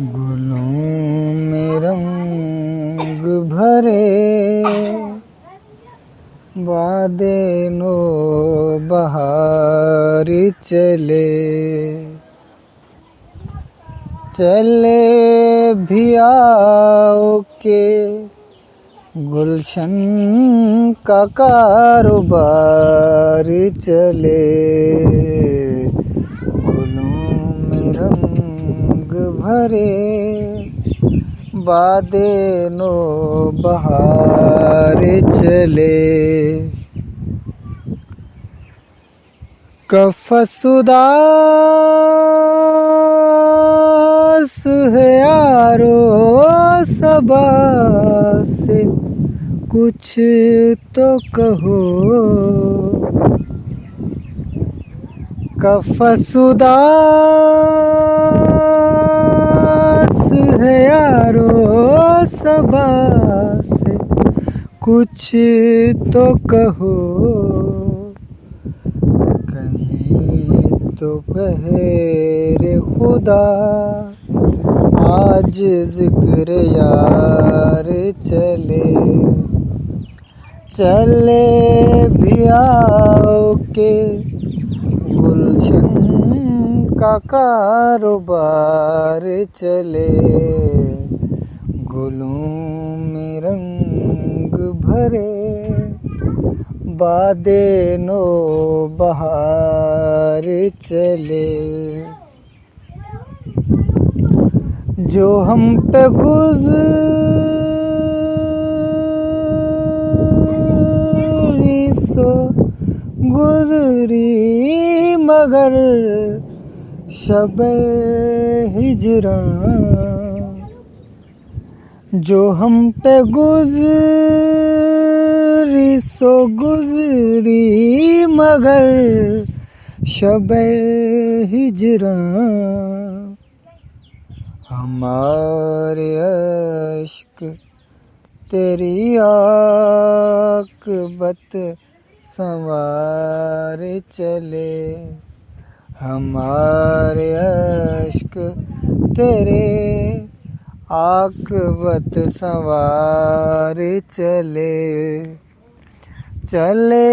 गुलों में रंग भरे, वादे नो बहार चले, चले भी आओ के गुलशन का कारोबार चले। गुलों में रंग भरे, वादे नो बहार चले। कफसुदास है यारो सबा से, कुछ तो कहो। कफसुदास है यारो सबा से, कुछ तो कहो। कहीं तो पहरे खुदा आज जिक्र यार चले, चले भी आओ के गुलशन का कारोबार चले। गुलों में रंग भरे, वादे नो बहार चले। जो हम पे गुज़री सो गुज़री, मगर शब-ए हिजरां। जो हम पे गुज़री सो गुज़री, मगर शब-ए हिजरां। हमारे अश्क तेरी आक़िबत संवार चले, हमारे अश्क तेरे आक़िबत संवार चले। चले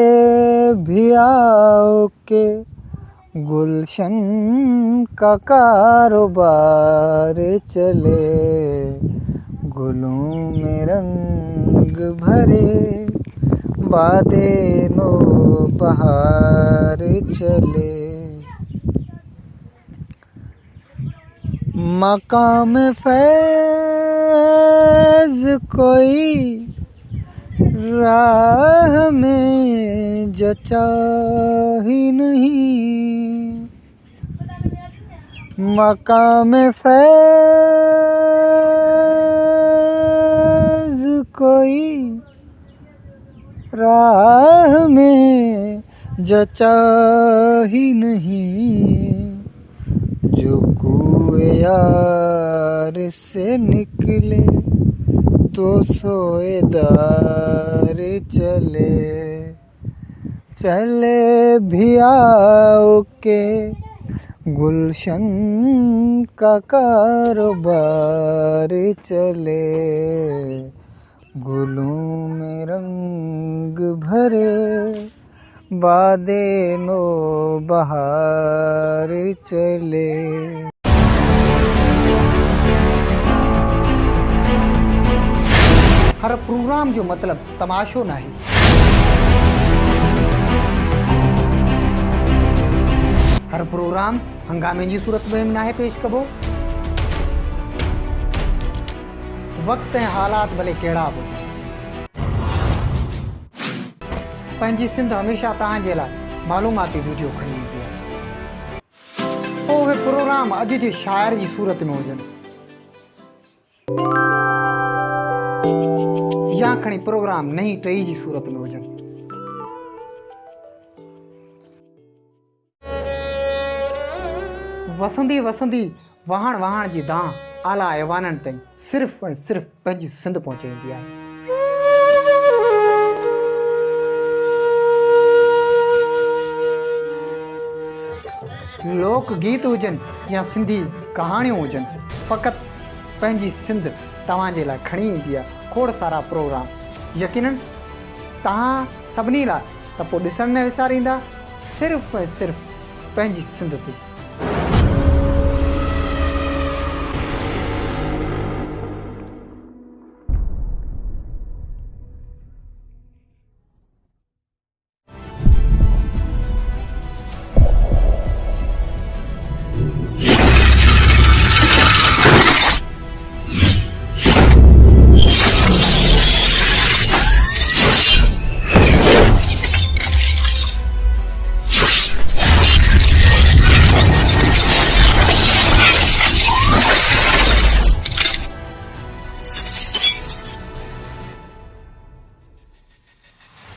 भी आओ के गुलशन का कारोबार चले। गुलों में रंग भरे, वादे नो बहार चले। मकाम फैज़ कोई राह में जचा ही नहीं, मकाम फैज़ कोई राह में जचा ही नहीं। जो कुए यार से निकले, तो सोएदार चले, चले भी आओ के गुलशन का कारोबार चले। गुलों में रंग भरे, वादे नो बहार चले। हर प्रोग्राम जो मतलब तमाशो नहीं। हर प्रोग्राम हंगामे जी सूरत में नाहे पेश कबो। वक्त ऐं हालात भले कहिड़ा बि, पंहिंजी सिंध हमेशह तव्हांजे लाइ मालूमाती वीडियो खणी ईंदी आहे। पोइ उहे प्रोग्राम अॼु जे शाइर जी सूरत में हुजनि या खणी प्रोग्राम नई टई जी सूरत में हुजनि। वसंदी वसंदी वहाण वहाण जी दां आला ऐवाननि ताईं सिर्फ़ ऐं सिर्फ़ पंहिंजी सिंध पहुचाईंदी आहे। लोक गीत हुजनि या सिंधी कहाणियूं हुजनि, फ़क़ति पंहिंजी सिंध तव्हांजे लाइ खणी ईंदी आहे खोड़ सारा प्रोग्राम। यकीनन तव्हां सभिनी लाइ त पोइ ॾिसण न विसारींदा सिर्फ़ु ऐं सिर्फ़ु पंहिंजी सिंध ते।